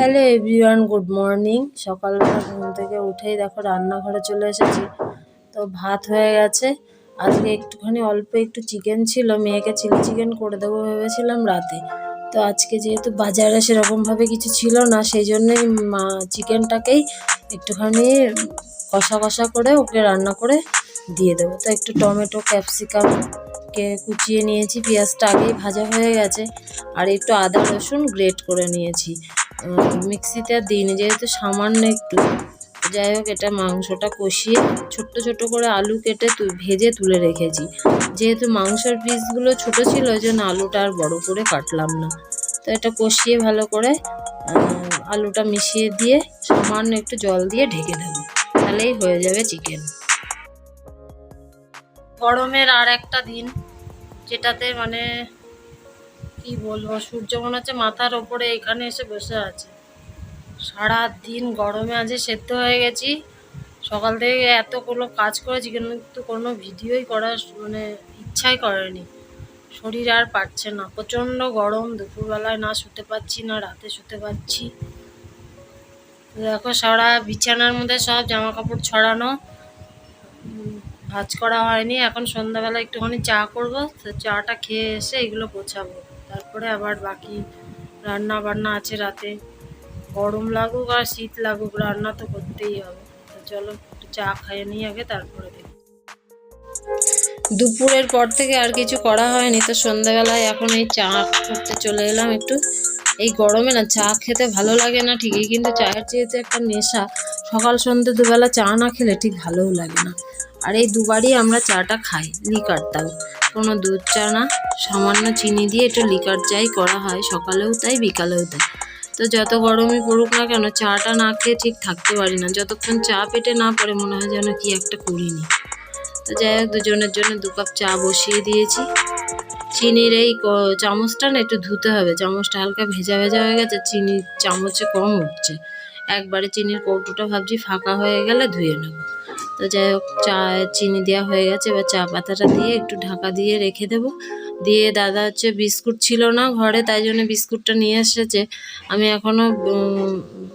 Hello everyone, good morning. সকালবেলা ঘুম থেকে উঠেই দেখো রান্নাঘরে চলে এসেছি। তো ভাত হয়ে গেছে। আজকে একটুখানি অল্প একটু চিকেন ছিল, মেয়েকে চিলি চিকেন করে দেবো ভেবেছিলাম রাতে। তো আজকে যেহেতু বাজারে সেরকমভাবে কিছু ছিল না, সেই জন্যই চিকেনটাকেই একটুখানি কষা কষা করে ওকে রান্না করে দিয়ে দেবো। তো একটু টমেটো ক্যাপসিকাম কুচিয়ে নিয়েছি, পেঁয়াজটা আগেই ভাজা হয়ে গেছে, আর একটু আদা রসুন গ্রেট করে নিয়েছি। মিক্সিতে আর দিইনি, যেহেতু সামান্য একটু। যাই হোক, এটা মাংসটা কষিয়ে ছোট্ট ছোট করে আলু কেটে ভেজে তুলে রেখেছি। যেহেতু মাংসের পিসগুলো ছোট ছিল, ওই জন্য আলুটা আর বড় করে কাটলাম না। তো এটা কষিয়ে ভালো করে আলুটা মিশিয়ে দিয়ে সামান্য একটু জল দিয়ে ঢেকে দেবো, তাহলেই হয়ে যাবে চিকেন। গরমের আর একটা দিন, যেটাতে মানে কি বলবো, সূর্য মনে হচ্ছে মাথার ওপরে এখানে এসে বসে আছে। সারা দিন গরমে আজ সেদ্ধ হয়ে গেছি। সকাল থেকে এতগুলো কাজ করেছি, কিন্তু কোনো ভিডিওই করার মানে ইচ্ছাই করেনি। শরীর আর পারছে না, প্রচণ্ড গরম। দুপুরবেলায় না শুতে পারছি, না রাতে শুতে পারছি। দেখো, সারা বিছানার মধ্যে সব জামা কাপড় ছড়ানো, ভাঁজ করা হয়নি। এখন সন্ধ্যাবেলা একটুখানি চা করবো, তো চাটা খেয়ে এসে এগুলো গোছাবো। তারপরে আবার বাকি রান্না বান্না আছে রাতে। গরম লাগুক আর শীত লাগুক, রান্না তো করতেই হবে। তো চলো একটু চা খাইয়ে নিই আগে, তারপরে দেখি। দুপুরের পর থেকে আর কিছু করা হয়নি, তো সন্ধ্যাবেলায় এখন এই চা করতে চলে এলাম একটু। এই গরমে না চা খেতে ভালো লাগে না ঠিকই, কিন্তু চায়ের যেহেতু একটা নেশা, সকাল সন্ধ্যে দুবেলা চা না খেলে ঠিক ভালোও লাগে না। আর এই দুবারই আমরা চাটা খাই, লিকার দাও, কোনো দুধ চা না, সামান্য চিনি দিয়ে একটু লিকার চাই করা হয়, সকালেও তাই বিকালেও তাই। তো যত গরমই পড়ুক না কেন, চাটা না খেয়ে ঠিক থাকতে পারি না। যতক্ষণ চা পেটে না পড়ে মনে হয় যেন কি একটা করিনি। তো যাই হোক, দুজনের জন্য 2 কাপ চা বসিয়ে দিয়েছি। চিনির এই চামচটা না একটু ধুতে হবে, চামচটা হালকা ভেজা ভেজা হয়ে গেছে, চিনির চামচে কম উঠছে। একবারে চিনির কৌটোটা ভাবছি ফাঁকা হয়ে গেলে ধুয়ে নেব। তো যাই হোক, চিনি দেওয়া হয়ে গেছে, এবার চা পাতাটা দিয়ে একটু ঢাকা দিয়ে রেখে দেবো। দিয়ে দাদা বিস্কুট ছিল না ঘরে, তাই জন্য বিস্কুটটা নিয়ে এসেছে। আমি এখনও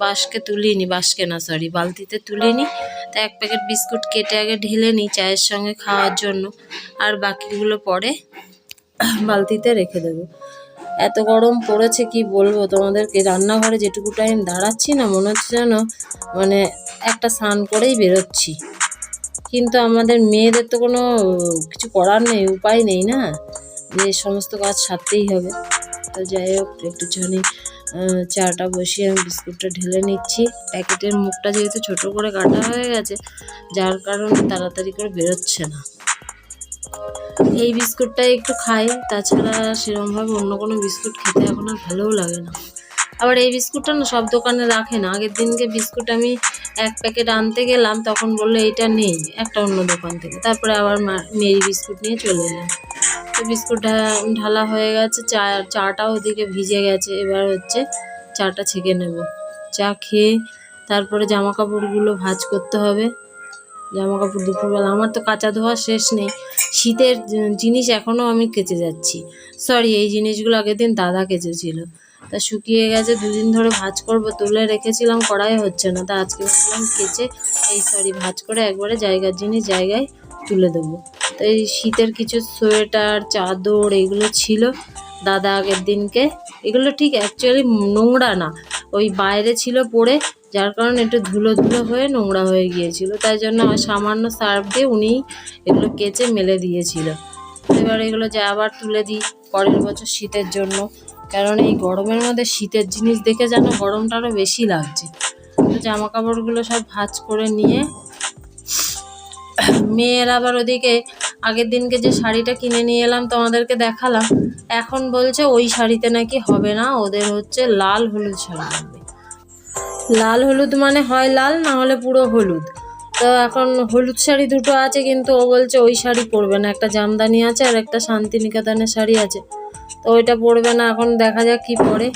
বাঁশকে তুলিনি, বালতিতে তুলিনি। তো 1 প্যাকেট বিস্কুট কেটে আগে ঢেলে নিই চায়ের সঙ্গে খাওয়ার জন্য, আর বাকিগুলো পরে বালতিতে রেখে দেবো। এত গরম পড়েছে কি বলবো তোমাদেরকে। রান্নাঘরে যেটুকু টাইম দাঁড়াচ্ছি না, মনে হচ্ছে যেন মানে একটা স্নান করেই বেরোচ্ছি। কিন্তু আমাদের মেয়েদের তো কোনো কিছু করার নেই, উপায় নেই না, যে সমস্ত কাজ সারতেই হবে। তো যাই হোক, একটুখানি চাটা বসিয়ে আমি বিস্কুটটা ঢেলে নিচ্ছি। প্যাকেটের মুখটা যেহেতু ছোটো করে কাটা হয়ে গেছে, যার কারণে তাড়াতাড়ি করে বেরোচ্ছে না। এই বিস্কুটটাই একটু খাই, তাছাড়া সেরকমভাবে অন্য কোনো বিস্কুট খেতে এখন আর ভালোও লাগে না। আবার এই বিস্কুটটা না সব দোকানে রাখে না। আগের দিনকে বিস্কুট আমি 1 প্যাকেট আনতে গেলাম, তখন বললো এইটা নেই, একটা অন্য দোকান থেকে। তারপরে আবার মেরি বিস্কুট নিয়ে চলে এলাম। তো বিস্কুট ঢালা হয়ে গেছে, চাটাও ওদিকে ভিজে গেছে। এবার হচ্ছে চাটা ছেঁকে নেব। চা খেয়ে তারপরে জামা কাপড়গুলো ভাঁজ করতে হবে। জামা কাপড় দুপুরবেলা আমার তো কাচা ধোয়া শেষ নেই। শীতের জিনিস এখনও আমি কেচে যাচ্ছি। এই জিনিসগুলো আগের দিন দাদা কেচেছিল, তা শুকিয়ে গেছে। 2 দিন ধরে ভাঁজ করবো, তুলে রেখেছিলাম, করাই হচ্ছে না। তা আজকে ভাবলাম কেচে ভাঁজ করে একবারে জায়গার জিনিস জায়গায় তুলে দেবো। তো এই শীতের কিছু সোয়েটার চাদর এগুলো ছিল দাদা আগের দিনকে। এগুলো ঠিক অ্যাকচুয়ালি নোংরা না, ওই বাইরে ছিল পড়ে, যার কারণে একটু ধুলো ধুলো হয়ে নোংরা হয়ে গিয়েছিল। তাই জন্য সামান্য সার্ফ দিয়ে উনি এগুলো কেচে মেলে দিয়েছিল। এবার এগুলো আবার তুলে দিই পরের বছর শীতের জন্য, কারণ এই গরমের মধ্যে শীতের জিনিস দেখে যেন গরমটা আরও বেশি লাগছে। তো জামা কাপড়গুলো সব ভাঁজ করে নিয়ে, মেয়ের আবার ওদিকে আগের দিনকে যে শাড়িটা কিনে নিয়ে এলাম তোমাদেরকে দেখালাম, এখন বলছে ওই শাড়িতে নাকি হবে না, ওদের হচ্ছে লাল হলুদ শাড়ি লাগবে। লাল হলুদ মানে হয় লাল, না হলে পুরো হলুদ। তো এখন হলুদ শাড়ি দুটো আছে, কিন্তু ও বলছে ওই শাড়ি পরবে না। একটা জামদানি আছে আর একটা শান্তিনিকেতনের শাড়ি আছে, তো ওইটা পরবে না। এখন দেখা যাক কি পরে।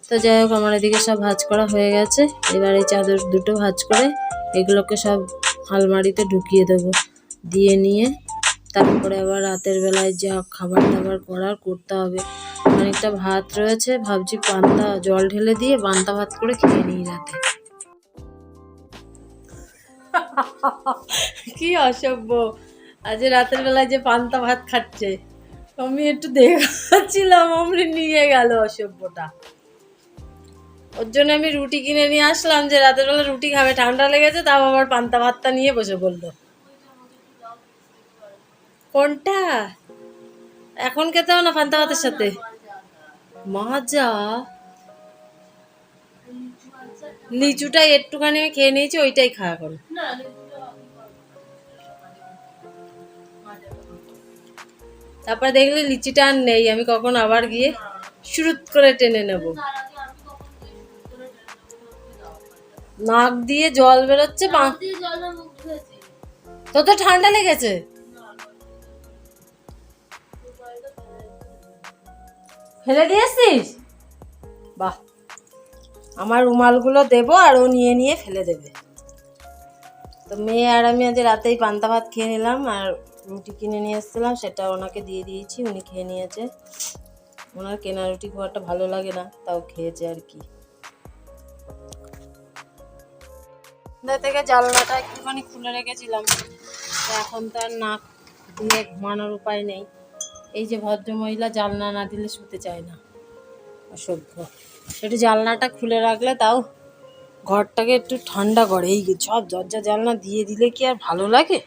তো যাই হোক, আমার এদিকে সব ভাঁজ করা হয়ে গেছে। এবার এই চাদর দুটো ভাঁজ করে এগুলোকে সব আলমারিতে ঢুকিয়ে দেবো। দিয়ে নিয়ে তারপরে আবার রাতের বেলায় যা খাবার দাবার করতে হবে। খানিকটা ভাত রয়েছে, ভাবছি পান্তা জল ঢেলে দিয়ে পান্তা ভাত করে খেয়ে নিই রাতে। কি অসভ্য, আজ রাতের বেলায় যে পান্তা ভাত খাচ্ছে, আমি একটু দেখাচ্ছিলাম, অমনি নিয়ে গেল অসভ্যটা। ওর জন্য আমি রুটি কিনে নিয়ে আসলাম, যে রাতের বেলা রুটি খাবে, ঠান্ডা লেগেছে, তাও আবার পান্তা ভাতটা নিয়ে বসে পড়লো। কোনটা? এখন খেতে হবে না পান্তা ভাতের সাথে? মাজা লিচুটা একটুখানি আমি খেয়ে নিয়েছি, ওইটাই খা এখন। তারপর দেখলি লিচিটা আর নেই, আমি কখন আবার গিয়ে শুরুত করে টেনে নেব। নাক দিয়ে জল বেরোচ্ছে। তো তো ঠান্ডা লেগেছে। ফেলে দিয়েছিস? বাহ, আমার রুমালগুলো দেবো আর ও নিয়ে নিয়ে ফেলে দেবে। তো মেয়ে আর আমি আজ রাতেই পান্তা ভাত খেয়ে নিলাম, আর রুটি কিনে নিয়ে এসেছিলাম, সেটা ওনাকে দিয়ে দিয়েছি, উনি খেয়ে নিয়েছে। ওনার কেনা রুটি খুব একটা ভালো লাগে না, তাও খেয়েছে আর কি। থেকে জানলাটা একটুখানি খুলে রেখেছিলাম, এখন তো আর নাক দিয়ে ঘুমানোর উপায় নেই। এই যে ভদ্রমহিলা জানলা না দিলে শুতে চায় না, অসভ্য। একটু জানলাটা খুলে রাখলে তাও ঘরটাকে একটু ঠান্ডা করে। এই সব দরজা জানলা দিয়ে দিলে কি আর ভালো লাগে?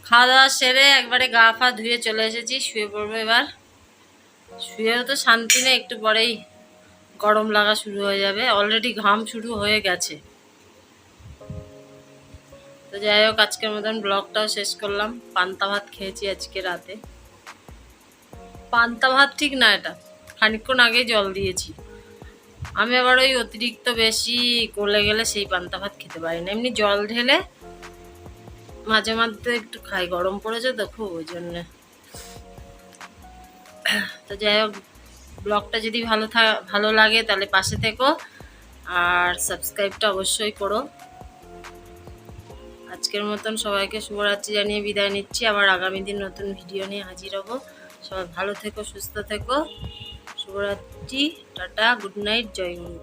খাওয়া দাওয়া সেরে একবারে গা ফা ধুয়ে চলে এসেছি, শুয়ে পড়বো এবার। শুয়েও তো শান্তি নেই, একটু পরেই গরম লাগা শুরু হয়ে যাবে, অলরেডি ঘাম শুরু হয়ে গেছে। তো যাই হোক, আজকের মতন ব্লগটাও শেষ করলাম। পান্তা ভাত খেয়েছি আজকে রাতে। পান্তা ভাত ঠিক না, এটা খানিকক্ষণ আগেই জল দিয়েছি। আমি আবার ওই অতিরিক্ত বেশি গলে গেলে সেই পান্তা ভাত খেতে পারি না, এমনি জল ঢেলে মাঝে মাঝে একটু খাই, গরম পড়েছে তো খুব, ওই জন্যে। তো যাই হোক, ব্লগটা যদি ভালো লাগে তাহলে পাশে থেকো, আর সাবস্ক্রাইবটা অবশ্যই করো। আজকের মতন সবাইকে শুভরাত্রি জানিয়ে বিদায় নিচ্ছি, আবার আগামী দিন নতুন ভিডিও নিয়ে হাজির হব। সবাই ভালো থেকো, সুস্থ থেকো, শুভরাত্রি, টাটা, গুড নাইট, জয় গুরু।